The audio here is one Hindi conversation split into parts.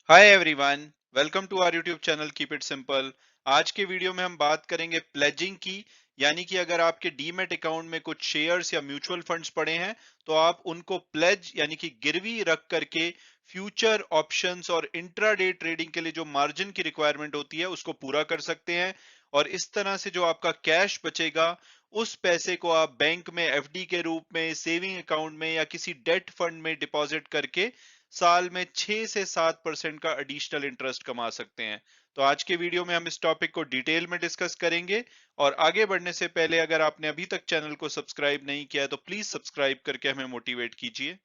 Hi everyone, welcome to our YouTube channel keep it simple. आज के वीडियो में हम बात करेंगे प्लेजिंग की। यानी कि अगर आपके डीमैट अकाउंट में कुछ शेयर्स या म्यूचुअल फंड्स पड़े हैं तो आप उनको प्लेज यानी कि गिरवी रख करके फ्यूचर ऑप्शंस और इंट्राडे ट्रेडिंग के लिए जो मार्जिन की रिक्वायरमेंट होती है उसको पूरा कर सकते हैं। और इस तरह से जो आपका कैश बचेगा उस पैसे को आप बैंक में एफडी के रूप में, सेविंग अकाउंट में या किसी डेट फंड में डिपॉजिट करके साल में 6 से 7% का एडिशनल इंटरेस्ट कमा सकते हैं। तो आज के वीडियो में हम इस टॉपिक को डिटेल में डिस्कस करेंगे। और आगे बढ़ने से पहले अगर आपने अभी तक चैनल को सब्सक्राइब नहीं किया है तो प्लीज सब्सक्राइब करके हमें मोटिवेट कीजिए।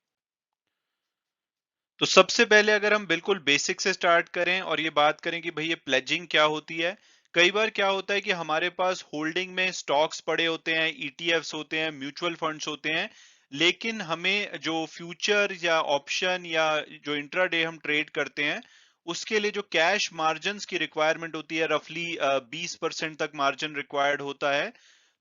तो सबसे पहले अगर हम बिल्कुल बेसिक से स्टार्ट करें और ये बात करें कि भाई ये प्लेजिंग क्या होती है। कई बार क्या होता है कि हमारे पास होल्डिंग में स्टॉक्स पड़े होते हैं, ईटीएफ्स होते हैं, म्यूचुअल फंड्स होते हैं, लेकिन हमें जो फ्यूचर या ऑप्शन या जो इंट्राडे हम ट्रेड करते हैं उसके लिए जो कैश मार्जिन की रिक्वायरमेंट होती है, रफली 20% तक मार्जिन रिक्वायर्ड होता है।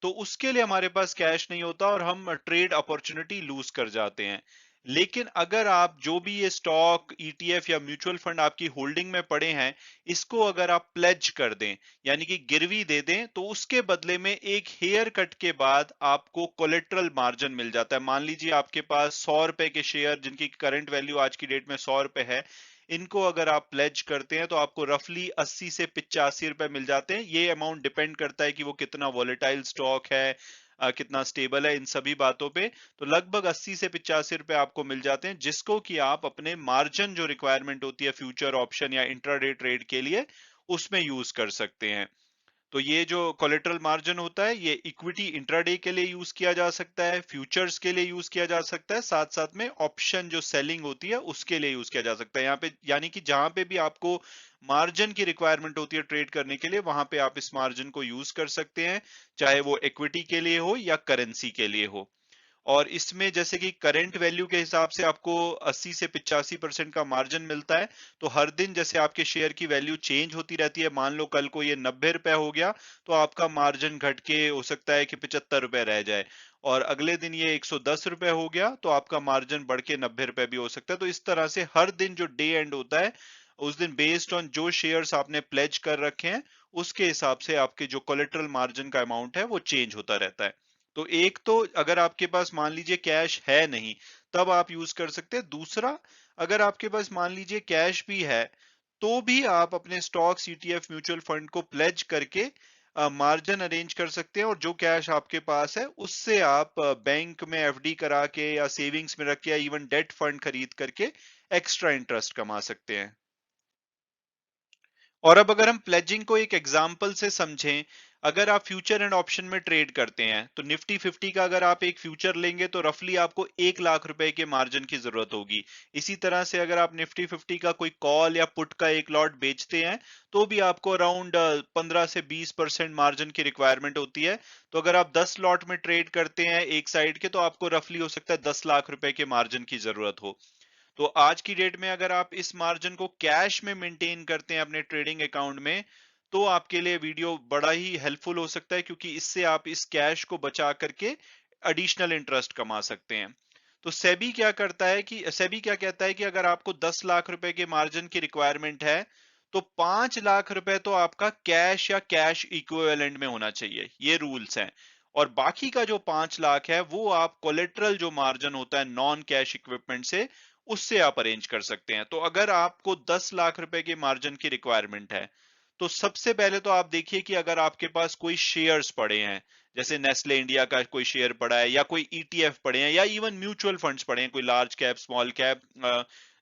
तो उसके लिए हमारे पास कैश नहीं होता और हम ट्रेड अपॉर्चुनिटी लूज कर जाते हैं। लेकिन अगर आप जो भी ये स्टॉक, ईटीएफ या म्यूचुअल फंड आपकी होल्डिंग में पड़े हैं, इसको अगर आप प्लेज कर दें यानी कि गिरवी दे दें, तो उसके बदले में एक हेयर कट के बाद आपको कोलेट्रल मार्जिन मिल जाता है। मान लीजिए आपके पास 100 रुपए के शेयर जिनकी करंट वैल्यू आज की डेट में 100 रुपए है, इनको अगर आप प्लेज करते हैं तो आपको रफली 80 से 85 रुपए मिल जाते हैं। ये अमाउंट डिपेंड करता है कि वो कितना वॉलेटाइल स्टॉक है, कितना स्टेबल है, इन सभी बातों पे। तो लगभग 80 से 85 रुपए आपको मिल जाते हैं, जिसको कि आप अपने मार्जिन जो रिक्वायरमेंट होती है फ्यूचर ऑप्शन या इंट्राडे ट्रेड के लिए उसमें यूज कर सकते हैं। तो ये जो कोलेटरल मार्जिन होता है ये इक्विटी इंट्राडे के लिए यूज किया जा सकता है, फ्यूचर्स के लिए यूज किया जा सकता है, साथ साथ में ऑप्शन जो सेलिंग होती है उसके लिए यूज किया जा सकता है। यहाँ पे यानी कि जहां पे भी आपको मार्जिन की रिक्वायरमेंट होती है ट्रेड करने के लिए, वहां पे आप इस मार्जिन को यूज कर सकते हैं, चाहे वो इक्विटी के लिए हो या करेंसी के लिए हो। और इसमें जैसे कि करंट वैल्यू के हिसाब से आपको 80 से 85% का मार्जिन मिलता है। तो हर दिन जैसे आपके शेयर की वैल्यू चेंज होती रहती है, मान लो कल को ये 90 रुपए हो गया तो आपका मार्जिन घट के हो सकता है कि 75 रुपए रह जाए। और अगले दिन ये 110 रुपए हो गया तो आपका मार्जिन बढ़ के 90 रुपए भी हो सकता है। तो इस तरह से हर दिन जो डे एंड होता है उस दिन बेस्ड ऑन जो शेयर्स आपने प्लेज कर रखे हैं उसके हिसाब से आपके जो कोलेटरल मार्जिन का अमाउंट है वो चेंज होता रहता है। तो एक तो अगर आपके पास मान लीजिए कैश है नहीं, तब आप यूज कर सकते हैं। दूसरा, अगर आपके पास मान लीजिए कैश भी है तो भी आप अपने स्टॉक, सीटीएफ, म्यूचुअल फंड को प्लेज करके मार्जिन अरेंज कर सकते हैं, और जो कैश आपके पास है उससे आप बैंक में एफडी करा के या सेविंग्स में रख के या इवन डेट फंड खरीद करके एक्स्ट्रा इंटरेस्ट कमा सकते हैं। और अब अगर हम प्लेजिंग को एक एग्जांपल से समझें, अगर आप फ्यूचर एंड ऑप्शन में ट्रेड करते हैं तो निफ्टी 50 का अगर आप एक फ्यूचर लेंगे तो रफली आपको 1 लाख रुपए के मार्जिन की जरूरत होगी। इसी तरह से अगर आप निफ्टी 50 का कोई कॉल या पुट का एक लॉट बेचते हैं तो भी आपको अराउंड 15 से 20% मार्जिन की रिक्वायरमेंट होती है। तो अगर आप 10 लॉट में ट्रेड करते हैं एक साइड के तो आपको रफली हो सकता है 10 लाख रुपए के मार्जिन की जरूरत हो। तो आज की डेट में अगर आप इस मार्जिन को कैश में मेंटेन करते हैं अपने ट्रेडिंग अकाउंट में, तो आपके लिए वीडियो बड़ा ही हेल्पफुल हो सकता है, क्योंकि इससे आप इस कैश को बचा करके एडिशनल इंटरेस्ट कमा सकते हैं। तो सेबी क्या करता है कि सेबी क्या कहता है कि अगर आपको 10 लाख रुपए के मार्जिन की रिक्वायरमेंट है तो 5 लाख रुपए तो आपका कैश या कैश इक्विवेलेंट में होना चाहिए, ये रूल्स हैं। और बाकी का जो 5 लाख है वो आप कोलेट्रल जो मार्जिन होता है नॉन कैश इक्विपमेंट से, उससे आप अरेंज कर सकते हैं। तो अगर आपको 10 लाख रुपए के मार्जिन की रिक्वायरमेंट है तो सबसे पहले तो आप देखिए कि अगर आपके पास कोई शेयर्स पड़े हैं, जैसे नेस्ले इंडिया का कोई शेयर पड़ा है या कोई ईटीएफ पड़े हैं या इवन म्यूचुअल फंड्स पड़े हैं, कोई लार्ज कैप, स्मॉल कैप,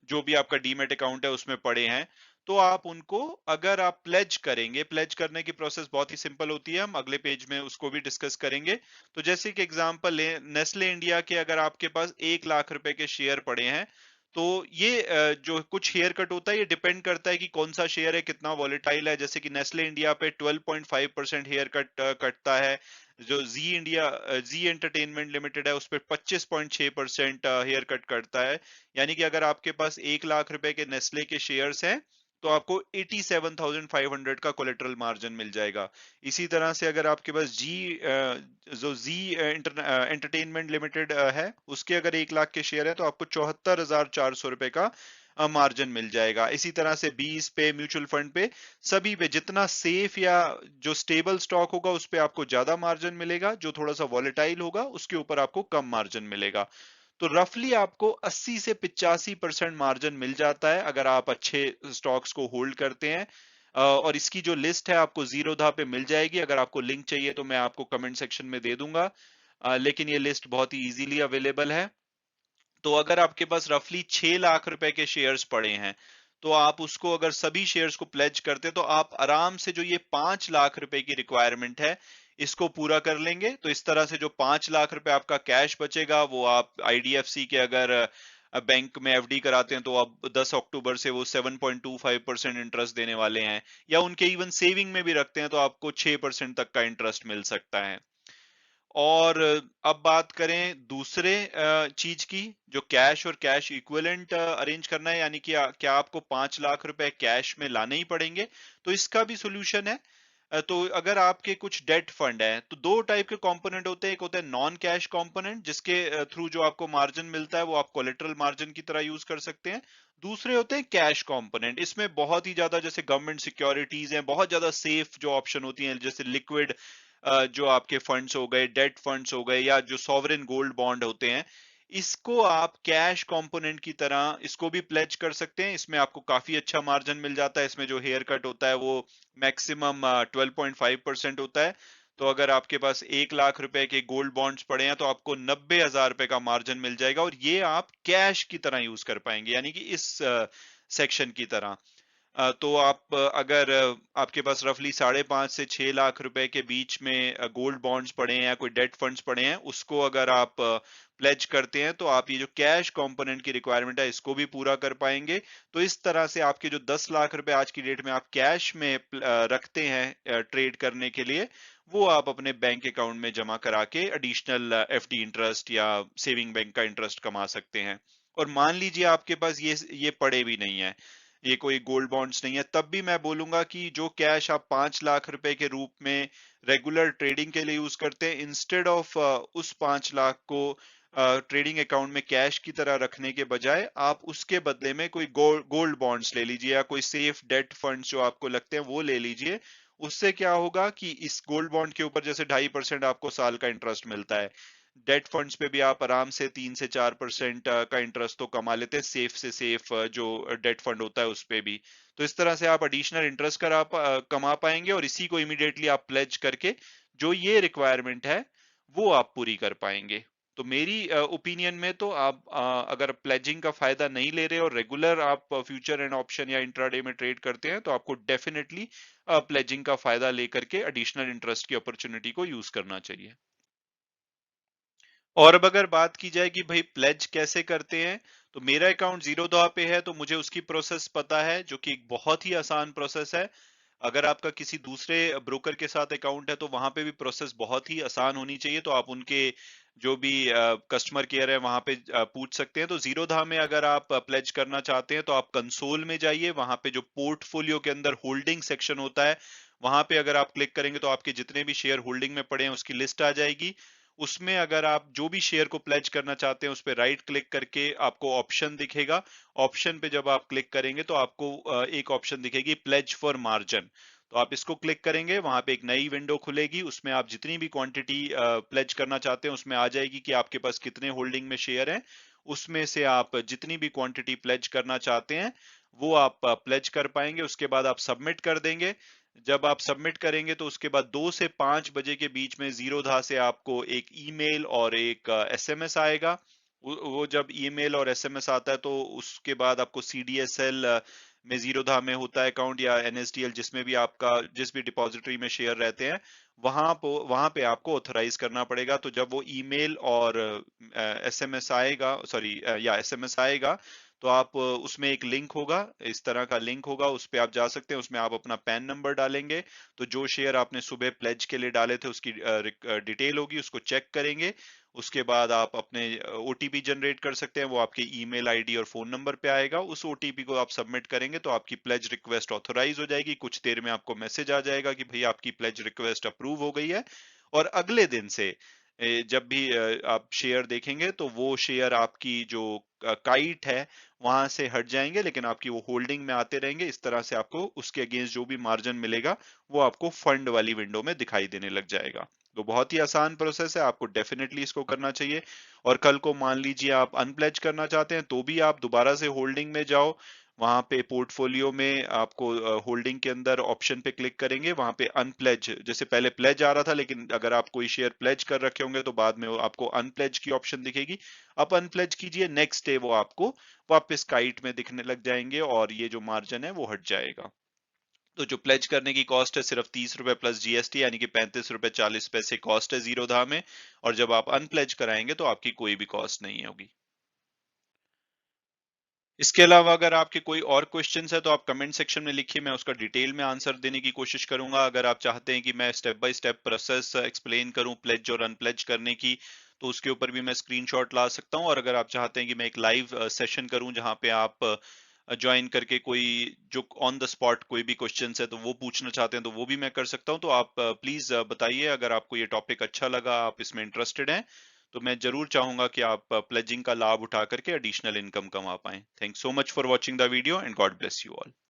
जो भी आपका डीमेट अकाउंट है उसमें पड़े हैं, तो आप उनको अगर आप प्लेज करेंगे, प्लेज करने की प्रोसेस बहुत ही सिंपल होती है, हम अगले पेज में उसको भी डिस्कस करेंगे। तो जैसे कि एग्जांपल ले, नेस्ले इंडिया के अगर आपके पास 1 लाख रुपए के शेयर पड़े हैं, तो ये जो कुछ हेयर कट होता है ये डिपेंड करता है कि कौन सा शेयर है, कितना वॉलेटाइल है। जैसे कि नेस्ले इंडिया पे 12.5% हेयर कट कटता है। जो जी इंडिया, जी एंटरटेनमेंट लिमिटेड है उस पर 25.6% हेयर कट करता है। यानी कि अगर आपके पास 1 लाख रुपए के नेस्ले के शेयर्स हैं तो आपको 87,500 का कोलेटरल मार्जिन मिल जाएगा। इसी तरह से अगर आपके पास जो जी एंटरटेनमेंट लिमिटेड है उसके अगर 1 लाख के शेयर है तो आपको 74,400 रुपए का मार्जिन मिल जाएगा। इसी तरह से 20 पे, म्यूचुअल फंड पे, सभी पे जितना सेफ या जो स्टेबल स्टॉक होगा उस पे आपको ज्यादा मार्जिन मिलेगा, जो थोड़ा सा वॉलेटाइल होगा उसके ऊपर आपको कम मार्जिन मिलेगा। तो रफली आपको 80 से 85% मार्जिन मिल जाता है अगर आप अच्छे स्टॉक्स को होल्ड करते हैं। और इसकी जो लिस्ट है आपको जीरोधा पे मिल जाएगी। अगर आपको लिंक चाहिए तो मैं आपको कमेंट सेक्शन में दे दूंगा। लेकिन ये लिस्ट बहुत ही इजीली अवेलेबल है। तो अगर आपके पास रफली 6 लाख रुपए के शेयर्स पड़े हैं, तो आप उसको अगर सभी शेयर्स को प्लेज करते हैं तो आप आराम से जो ये 5 लाख रुपए की रिक्वायरमेंट है इसको पूरा कर लेंगे। तो इस तरह से जो 5 लाख रुपए आपका कैश बचेगा वो आप आईडीएफसी के अगर बैंक में एफडी कराते हैं तो अब 10 अक्टूबर से वो 7.25% इंटरेस्ट देने वाले हैं, या उनके इवन सेविंग में भी रखते हैं तो आपको 6% तक का इंटरेस्ट मिल सकता है। और अब बात करें दूसरे चीज की, जो कैश और कैश इक्विवेलेंट अरेंज करना है, यानी कि क्या आपको 5 लाख रुपए कैश में लाने ही पड़ेंगे? तो इसका भी सोल्यूशन है। तो अगर आपके कुछ डेट फंड है तो दो टाइप के कंपोनेंट होते हैं। एक होता है नॉन कैश कंपोनेंट, जिसके थ्रू जो आपको मार्जिन मिलता है वो आप कोलेटरल मार्जिन की तरह यूज कर सकते हैं। दूसरे होते हैं कैश कंपोनेंट। इसमें बहुत ही ज्यादा जैसे गवर्नमेंट सिक्योरिटीज हैं, बहुत ज्यादा सेफ जो ऑप्शन होती हैं, जैसे लिक्विड जो आपके फंड्स हो गए, डेट फंड्स हो गए, या जो सॉवरेन गोल्ड बॉन्ड होते हैं, इसको आप कैश कंपोनेंट की तरह इसको भी प्लेज कर सकते हैं। इसमें आपको काफी अच्छा मार्जिन मिल जाता है। इसमें जो हेयर कट होता है वो मैक्सिमम 12.5% होता है। तो अगर आपके पास 1 लाख रुपए के गोल्ड बॉन्ड्स पड़े हैं तो आपको 90,000 रुपए का मार्जिन मिल जाएगा, और ये आप कैश की तरह यूज कर पाएंगे, यानी कि इस सेक्शन की तरह। तो आप अगर आपके पास रफली 5.5 से 6 लाख रुपए के बीच में गोल्ड बॉन्ड्स पड़े हैं या कोई डेट फंड्स पड़े हैं, उसको अगर आप प्लेज करते हैं तो आप ये जो कैश कंपोनेंट की रिक्वायरमेंट है इसको भी पूरा कर पाएंगे। तो इस तरह से आपके जो 10 लाख रुपए आज की डेट में आप कैश में रखते हैं ट्रेड करने के लिए, वो आप अपने बैंक अकाउंट में जमा करा के एडिशनल एफडी इंटरेस्ट या सेविंग बैंक का इंटरेस्ट कमा सकते हैं। और मान लीजिए आपके पास ये पड़े भी नहीं है, ये कोई गोल्ड बॉन्ड्स नहीं है, तब भी मैं बोलूंगा कि जो कैश आप 5 लाख रुपए के रूप में रेगुलर ट्रेडिंग के लिए यूज करते हैं, इंस्टेड ऑफ उस 5 लाख को ट्रेडिंग अकाउंट में कैश की तरह रखने के बजाय आप उसके बदले में कोई गोल्ड बॉन्ड्स ले लीजिए, या कोई सेफ डेट फंड्स जो आपको लगते हैं वो ले लीजिए। उससे क्या होगा कि इस गोल्ड बॉन्ड के ऊपर जैसे 2.5% आपको साल का इंटरेस्ट मिलता है, डेट फंड्स पे भी आप आराम से 3 से 4% का इंटरेस्ट तो कमा लेते हैं, सेफ से सेफ जो डेट फंड होता है उस पे भी। तो इस तरह से आप एडिशनल इंटरेस्ट कमा पाएंगे, और इसी को इमीडिएटली आप प्लेज करके जो ये रिक्वायरमेंट है वो आप पूरी कर पाएंगे। तो मेरी ओपिनियन में तो आप अगर प्लेजिंग का फायदा नहीं ले रहे और रेगुलर आप फ्यूचर एंड ऑप्शन या इंट्राडे में ट्रेड करते हैं तो आपको डेफिनेटली प्लेजिंग का फायदा लेकर के एडिशनल इंटरेस्ट की अपॉर्चुनिटी को यूज करना चाहिए। और अब अगर बात की जाए कि भाई प्लेज कैसे करते हैं, तो मेरा अकाउंट जीरोधा पे है तो मुझे उसकी प्रोसेस पता है, जो कि एक बहुत ही आसान प्रोसेस है। अगर आपका किसी दूसरे ब्रोकर के साथ अकाउंट है तो वहां पे भी प्रोसेस बहुत ही आसान होनी चाहिए। तो आप उनके जो भी कस्टमर केयर है वहां पे पूछ सकते हैं। तो जीरोधा में अगर आप प्लेज करना चाहते हैं तो आप कंसोल में जाइए, वहां पे जो पोर्टफोलियो के अंदर होल्डिंग सेक्शन होता है वहां पे अगर आप क्लिक करेंगे तो आपके जितने भी शेयर होल्डिंग में पड़े हैं उसकी लिस्ट आ जाएगी। उसमें अगर आप जो भी शेयर को प्लेज करना चाहते हैं उस पर राइट क्लिक करके आपको ऑप्शन दिखेगा। ऑप्शन पे जब आप क्लिक करेंगे तो आपको एक ऑप्शन दिखेगी प्लेज फॉर मार्जिन। तो आप इसको क्लिक करेंगे, वहां पे एक नई विंडो खुलेगी, उसमें आप जितनी भी क्वांटिटी प्लेज करना चाहते हैं उसमें आ जाएगी कि आपके पास कितने होल्डिंग में शेयर हैं। उसमें से आप जितनी भी क्वांटिटी प्लेज करना चाहते हैं वो आप प्लेज कर पाएंगे। उसके बाद आप सबमिट कर देंगे। जब आप सबमिट करेंगे तो उसके बाद 2 से 5 बजे के बीच में जीरोधा से आपको एक ईमेल और एक एसएमएस आएगा। वो जब ईमेल और एसएमएस आता है तो उसके बाद आपको सीडीएसएल में जीरोधा में होता है अकाउंट, या एनएसडीएल जिसमें भी आपका जिस भी डिपॉजिटरी में शेयर रहते हैं वहां पे आपको ऑथराइज करना पड़ेगा। तो जब वो ईमेल और एसएमएस आएगा, सॉरी या एसएमएस आएगा, तो आप उसमें एक लिंक होगा, इस तरह का लिंक होगा, उस पे आप जा सकते हैं। उसमें आप अपना पैन नंबर डालेंगे, तो जो शेयर आपने सुबह प्लेज के लिए डाले थे उसकी डिटेल होगी, उसको चेक करेंगे। उसके बाद आप अपने ओटीपी जनरेट कर सकते हैं, वो आपके ईमेल आईडी और फोन नंबर पे आएगा। उस ओटीपी को आप सबमिट करेंगे तो आपकी प्लेज रिक्वेस्ट ऑथोराइज हो जाएगी। कुछ देर में आपको मैसेज आ जाएगा कि भाई आपकी प्लेज रिक्वेस्ट अप्रूव हो गई है। और अगले दिन से जब भी आप शेयर देखेंगे तो वो शेयर आपकी जो काइट है वहां से हट जाएंगे, लेकिन आपकी वो होल्डिंग में आते रहेंगे। इस तरह से आपको उसके अगेंस्ट जो भी मार्जिन मिलेगा वो आपको फंड वाली विंडो में दिखाई देने लग जाएगा। तो बहुत ही आसान प्रोसेस है, आपको डेफिनेटली इसको करना चाहिए। और कल को मान लीजिए आप अनप्लेज करना चाहते हैं तो भी आप दोबारा से होल्डिंग में जाओ, वहां पे पोर्टफोलियो में आपको होल्डिंग के अंदर ऑप्शन पे क्लिक करेंगे, वहां पे अनप्लेज, जैसे पहले प्लेज आ रहा था लेकिन अगर आप कोई शेयर प्लेज कर रखे होंगे तो बाद में वो आपको अनप्लेज की ऑप्शन दिखेगी। आप अनप्लेज कीजिए, नेक्स्ट डे वो आपको वापस काइट में दिखने लग जाएंगे और ये जो मार्जिन है वो हट जाएगा। तो जो प्लेज करने की कॉस्ट है सिर्फ 30 रुपए प्लस जीएसटी, यानी कि 35 रुपए 40 पैसे कॉस्ट है जीरोधा में। और जब आप अनप्लेज कराएंगे तो आपकी कोई भी कॉस्ट नहीं होगी। इसके अलावा अगर आपके कोई और क्वेश्चंस है तो आप कमेंट सेक्शन में लिखिए, मैं उसका डिटेल में आंसर देने की कोशिश करूंगा। अगर आप चाहते हैं कि मैं step by step process explain करूं प्लेज और अनप्लेज करने की, तो उसके ऊपर भी मैं स्क्रीनशॉट ला सकता हूं। और अगर आप चाहते हैं कि मैं एक लाइव सेशन करूं जहां पे आप ज्वाइन करके कोई जो ऑन द स्पॉट कोई भी क्वेश्चंस है तो वो पूछना चाहते हैं तो वो भी मैं कर सकता हूं। तो आप प्लीज बताइए, अगर आपको ये टॉपिक अच्छा लगा, आप इसमें इंटरेस्टेड हैं, तो मैं जरूर चाहूंगा कि आप प्लेजिंग का लाभ उठा करके एडिशनल इनकम कमा पाएं। Thanks so much for watching the video and God bless you all.